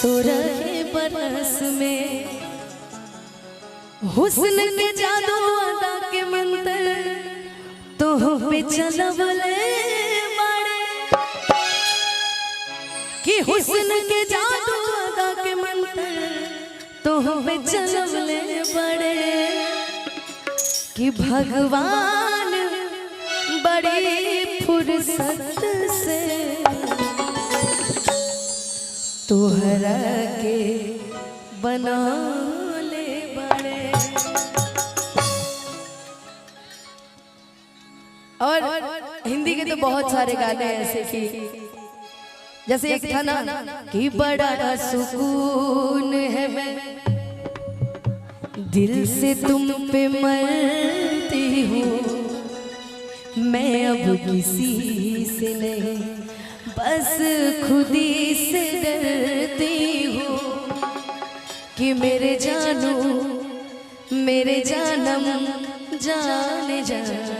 सोरह बरस में हुस्न के जादू अदा के मंत्र तो पे चलवले मारे कि हुस्न के जादू अदा के मंत्र तो पे चलवले बड़े कि भगवान बड़ी फुर्सत से तोहरा के बना ले बड़े। और हिंदी के तो बहुत सारे गाने ऐसे कि जैसे एक था ना कि बड़ा सुकून है मैं दिल से तुम पे मरती हूँ मैं अब किसी से नहीं बस खुदी से डरती हूँ कि मेरे जानू मेरे जानम जाने जाना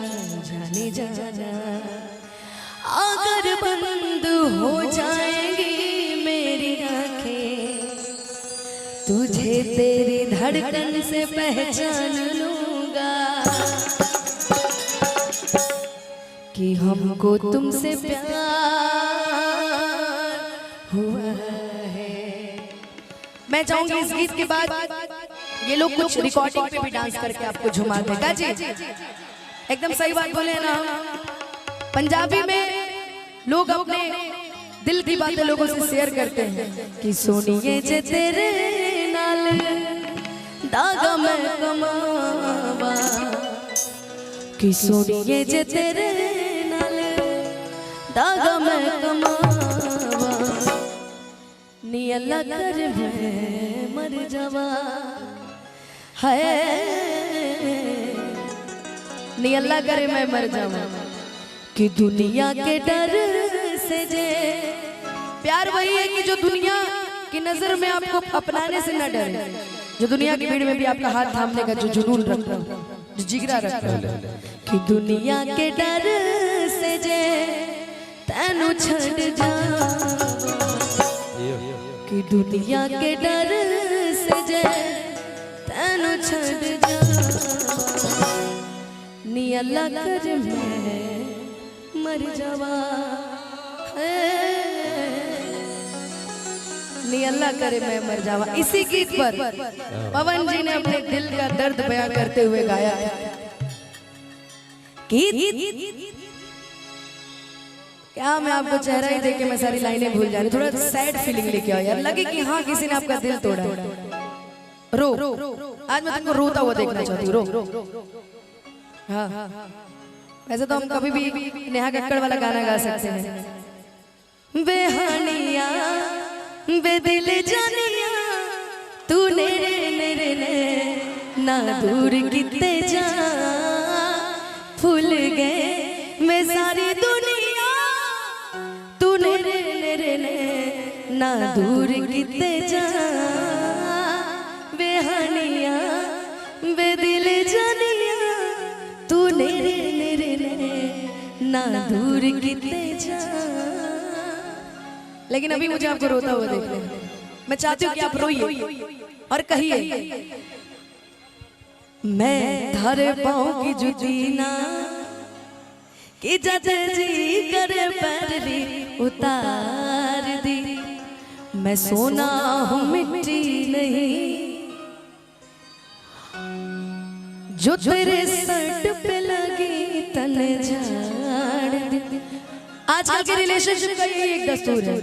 अगर बंद हो जाएंगी मेरी आंखें तुझे तेरी धड़कन से पहचान लूंगा कि हमको तुमसे प्यार हुआ है। मैं चाहूंगी इस गीत के बाद ये लोग कुछ रिकॉर्डिंग पे भी डांस करके आपको झुमा देगा जी। एकदम सही बात बोले ना, पंजाबी में लोग अपने दिल की बातें लोगों से शेयर करते हैं कि सोनिए जे तेरे नाल दागा मैं कमावा कि सोनिए जे तेरे नाल दागा मैं कमावा नी अल्लाह कर मैं मर जावा है नी अल्लाह करे मैं मर जावा कि दुनिया के डर से जे प्यार वही है कि जो दुनिया की नजर में आपको अपनाने से न डरे, जो दुनिया की भीड़ में भी आपका हाथ थामने का जो जुनून रखता है, जो जिगरा रखता है कि दुनिया के डर से जे तैनू छड़ जा कि दुनिया के डर से जे तैनू छड़ जा नी अल्लाह कर मैं मर जावा नी अल्लाह करे मैं मर जावा। इसी गीत पर पवन जी ने अपने दिल का दर्द बयां करते हुए गाया है। क्या मैं आपको चेहरा ही देख के मैं सारी लाइनें भूल जा रही, थोड़ा सैड फीलिंग लेके आओ यार, लगे कि हाँ किसी ने आपका दिल तोड़ा। रो आज मैं तुमको रोता हुआ देखना चाहती हूँ, रो। हाँ वैसे तो हम कभी भी नेहा कक्कड़ वाला गाना गा सकते हैं। बेहानिया बेदिल जानिया तू नेरे ने ना दूर किते जा भूल गए मैं सारी दुनिया तू नेरे ने ना दूर किते जा बेहानिया बेदिल जानिया तू नेरे ना दूर किते जा। लेकिन अभी मुझे आपको रोता हुआ देखना है, मैं चाहती हूँ कि आप रोइए और कहिए मैं थारे पाँव की जुती ना कि जजे जी करे पैरवी उतार दी मैं सोना हूँ मिट्टी नहीं जो तेरे सट पे लगी तने झाड़ दी। आजकल के रिलेशनशिप का ये एक दस्तूर है,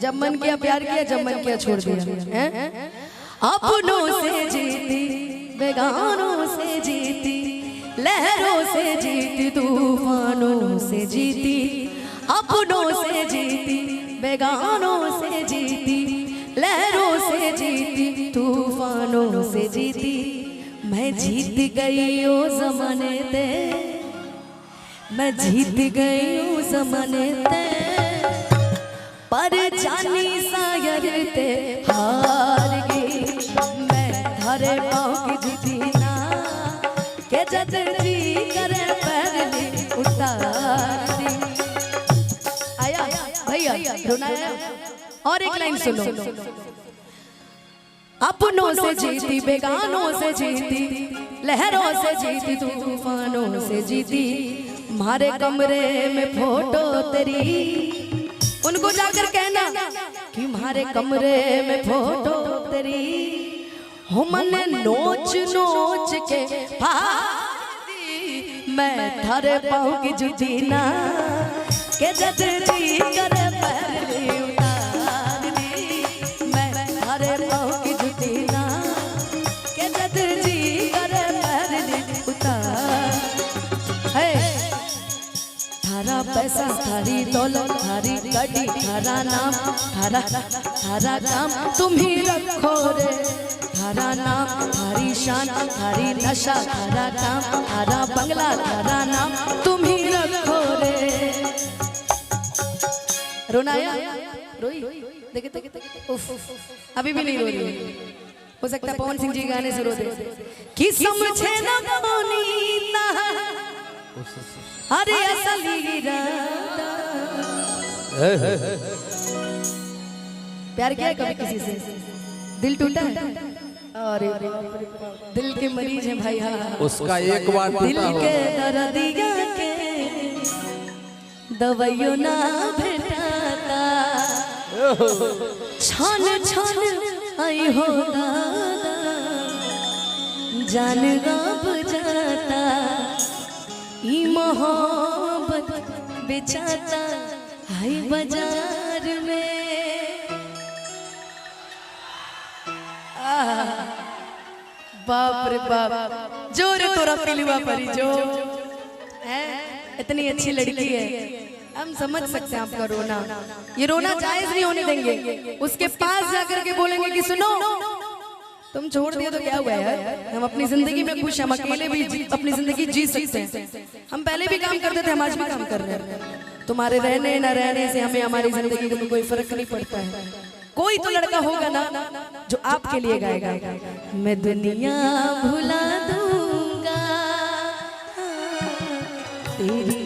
जब मन किया प्यार किया, जब मन किया छोड़ दिया। अपनों से जीती बेगानों से जीती लहरों से जीती तूफानों से जीती अपनों से जीती बेगानों से जीती लहरों से जीती तूफानों से जीती मैं जीत गई ओ ज़माने ते मैं जीत गई ओ ज़माने ते पर जानी शायर ते हार गई मैं थारे पाँव की जुती ना के जज जी करे पहली उतार दी। आया भैया रोना आया। और एक लाइन सुनो अपनों से जीती बेगानों से जीती, लहरों से जीती तूफानों से जीती, हमारे कमरे में फोटो तेरी। उनको जाकर कहना कि हमारे कमरे में फोटो तेरी, हमने नोच नोच के मैं थारे पाँव की जुटी ना के जदी करे पहली उतार दी, मैं थारे पाँव की जुटी ना के जदी करे पहली उतार। है थारा पैसा थारी दौलत थारी गाड़ी थारा नाम थारा काम तुम ही रखो रे, थारा नाम थारी शान थारी नशा थारा काम थारा बंगला थारा नाम तुम ही रखो रे। रोनाया रोई देखे अभी भी नहीं रो रही, हो सकता है पवन सिंह जी गाने से रो दे कि समझे ना मोनीता अरे असली इरादा। प्यार किया है कभी किसी से, दिल टूटा है? अरे दिल के मरीज हैं भाई। हाँ उसका एक बार दिल के दर्दिया के दवाइयों ना भेटाता, छान छान आई हो दादा जान गाँव जाता, ई मोहब्बत बेचाता हाय बाजार में। बाप रे बाप जोर तोरा पिलुआ परी जो है, इतनी अच्छी लड़की है, हम समझ सकते हैं आपका रोना। ये रोना जायज नहीं होने देंगे, उसके पास जाकर के बोलेंगे कि सुनो तुम छोड़ दिए तो क्या हुआ यार, हम अपनी जिंदगी में खुश, हम अकेले भी अपनी जिंदगी जी सकते हैं, हम पहले भी काम करते थे, हम आज भी काम कर रहे हैं, तुम्हारे रहने न रहने से हमें हमारी जिंदगी में कोई फर्क नहीं पड़ता है। कोई तो लड़का होगा ना जो आपके लिए गाएगा, मैं दुनिया भुला दूंगा तेरी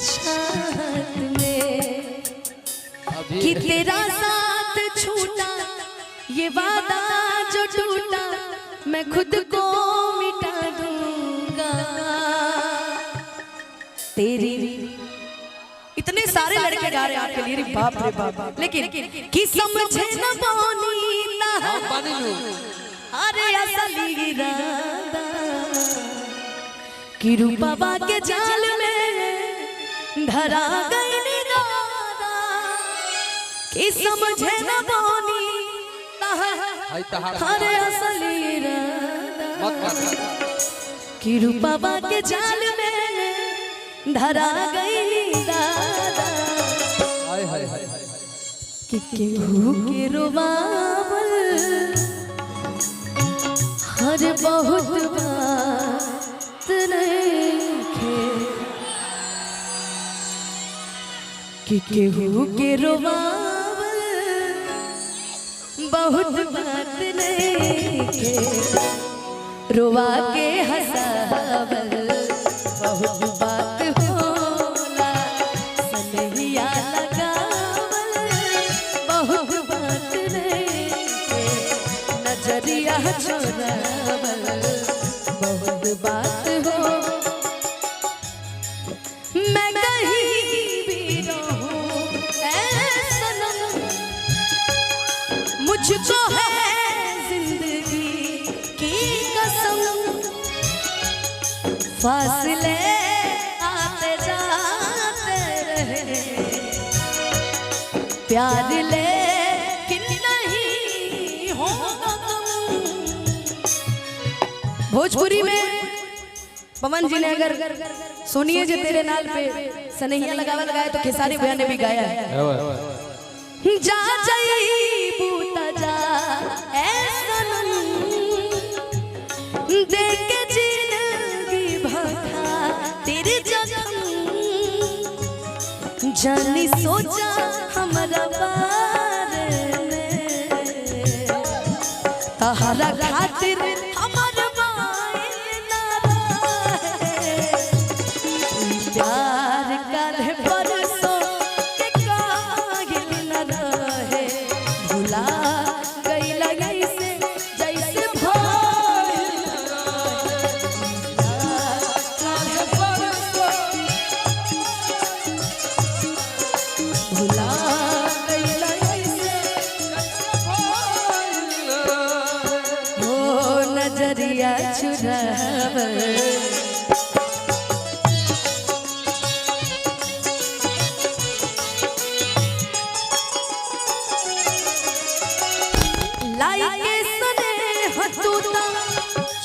चाहत में, कि तेरा साथ छूटा ये वादा जो टूटा मैं खुद को मिटा दूंगा तेरी। इतने सारे लड़के गा रहे हैं आपके लिए, बाप रे बाप, लेकिन कि समझे न बोनीता अरे असली इरादा, कि रूपा के जाल में धरा गई दादा, कि समझे न बोनीता अरे असली इरादा, कि रूपा के जाल में धरा गई दादा, कि केहू के रोवावल हर बहुत बात नइखे, कि केहू के रोवावल बहुत बात नइखे, रोवा के हंसावल बहुत बात होला, सनहिया लगावल बहुत बात नइखे, नजरिया छोड़ावल बहुत बात हो। मैं कहीं भी रहूं ऐ सनम मुझको है जिंदगी की कसम, फासले आते जाते रहे प्यार लेकिन नहीं होगा तुम। भोजपुरी में पवन जी ने अगर सुनिए जे तेरे नाल पे सनहिया लगावल गाया तो खेसारी भैया ने भी गाया है। जा जईबू ता जा ऐ सनम देख के जिंदगी भखा तेरे जखम, जानी सोचा हमारा बारे में तहरा खातिर हमारा बाइल ना रहे, प्यार काहे परसों के काहिल न रहे, भुला गईला ऐसे नजरिया चुरावल लाइके सने हतूता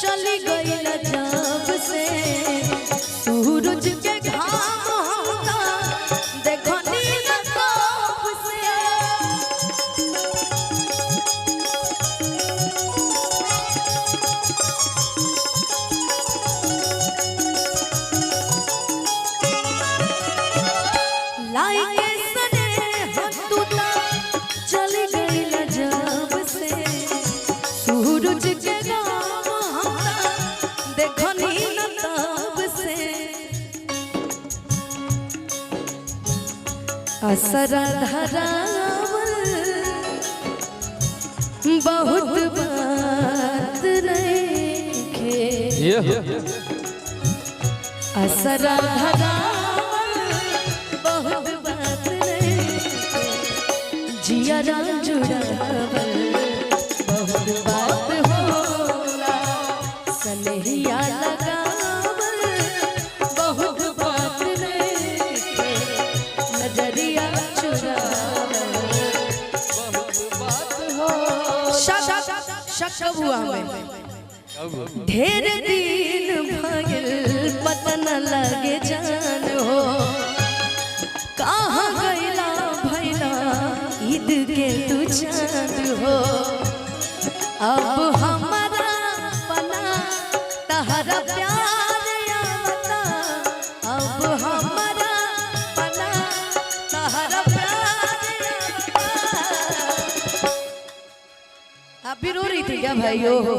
चली गई जब से सूरज के घाम होता देखो नीला कब से लाइके सने हतूता चली गई जब से सूरज के घाम होता देखो नीला कब से असरा धरावल बहुत बात रखे असरा धरावल बहुत बात रखे जिया जुड़ावल बहुत बात होला सनहिया लगावल बहुत बात रखे नजरिया शक हुआ हमें ढेर दिन भइल पता न लगे जान हो कहाँ गइला भइला ईद के तू चांद हो अब हमारा पना तहरा प्यार आवता अब हमारा पना तहरा प्यार आप भी रो रही थी क्या भाई? ओ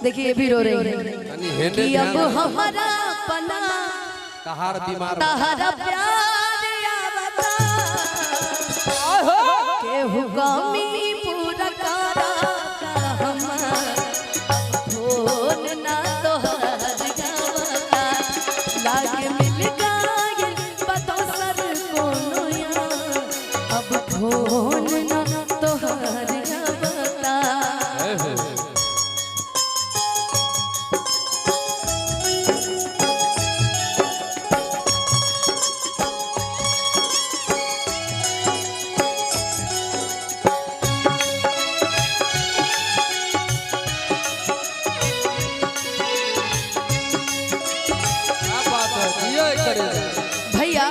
देखिए ये भी रो रही है कि अब हमारा पना तहरा प्यार आवता केहू कमी पूरा करा हमार फोन ना तोहर गावता लागे मिल गए पता सर कोनो यार अब फोन ना तोहर गावता भैया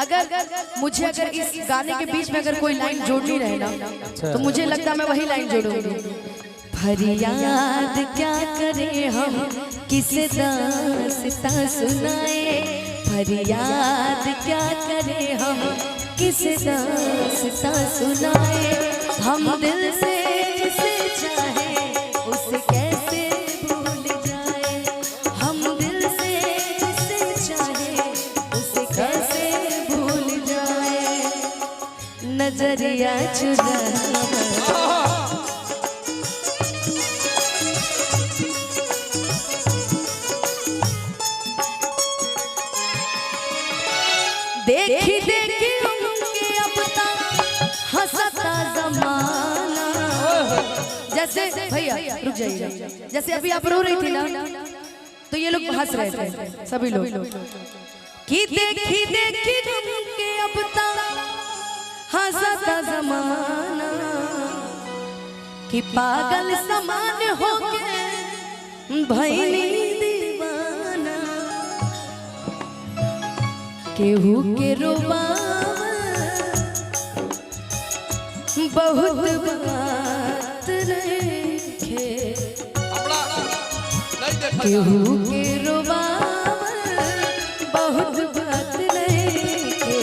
अगर इस गाने के बीच में अगर कोई लाइन जोड़नी रहे ना तो मुझे लगता मैं वही लाइन जोड़ूंगी। फरियाद क्या करें हम किसे दास्तां सुनाए फरियाद क्या करें हम किसे दास्तां सुनाए हम दिल से जिसे चाहे उसे कैसे भूल जाए हम दिल से जिसे चाहे उसे कैसे भूल जाए नजरिया चुरावल देखी देखी हमके अब तक हंसता जमाना जैसे भैया रुक जाइए जैसे अभी आप रो रही थी ना तो ये लोग हंस रहे थे सभी लोग कि देखी देखी हमके अब तक हंसता जमाना कि पागल समान हो के भइनी दीवाना केहू के रोबावल बहुत बात रखे केहू के रोबावल बहुत बात रखे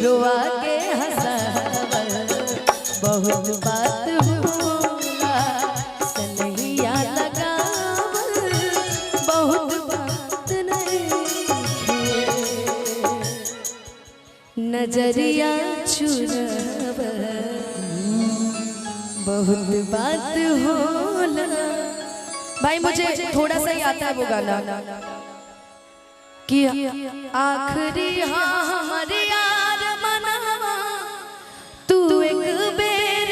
रोआ के हंसावल बहुत बात होला सनहिया लगावल बहुत बात रखे नजरिया चुरावल बहुत बात होला। भाई मुझे थोड़ा सा ही आता है वो गाना कि आखिरी हमारे यार मनावा तू एक बेर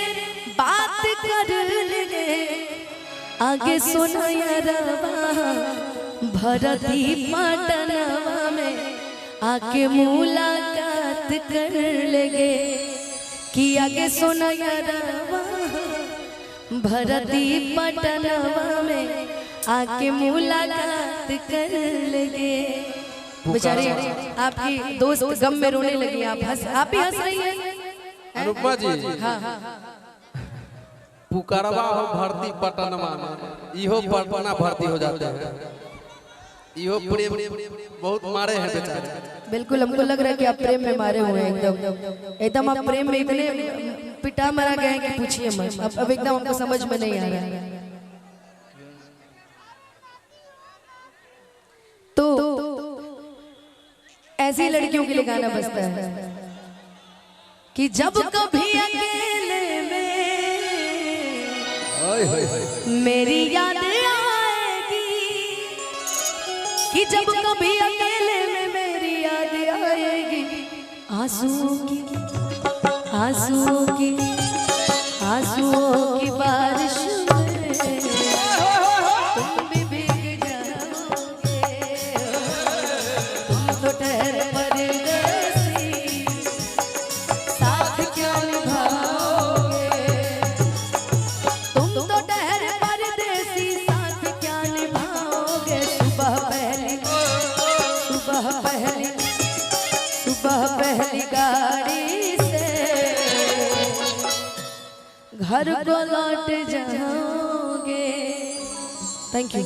बात कर ले आ आगे सुनाया रवा भरती पटनवा में आके मुलाकात कर लेगे कि आगे सुनाया रवा भरती पटनवा में आके मुलाकात कर लेगे। बेचारे आपकी दोस्त गम में रोने लगी, आप ही हंस रही हैं अनुपमा जी। हाँ पुकारवा हो भर्ती पटनमा में इहो पटना भर्ती हो जाते हैं। इहो प्रेम बहुत मारे हैं बेचारे। बिल्कुल हमको लग रहा है कि आप प्रेम में मारे हुए हैं एकदम एकदम आप प्रेम में इतने पिटा मरा गए हैं कि पूछिए मत। अब एकदम हमको समझ में नहीं आ रहा है। तो ऐसी लड़कियों के लिए गाना बजता है कि जब कभी अकेले में मेरी याद आएगी, कि जब कभी अकेले में मेरी याद आएगी, आंसुओं की आंसुओं की आंसुओं की बारिश में तुम भी भीग जाओगे, तुम तो ठहर परदेसी साथ क्या निभाओगे, तुम तो ठहर परदेसी साथ क्या निभाओगे। सुबह पहली गाड़ी से घर को लौट जाओगे। Thank you.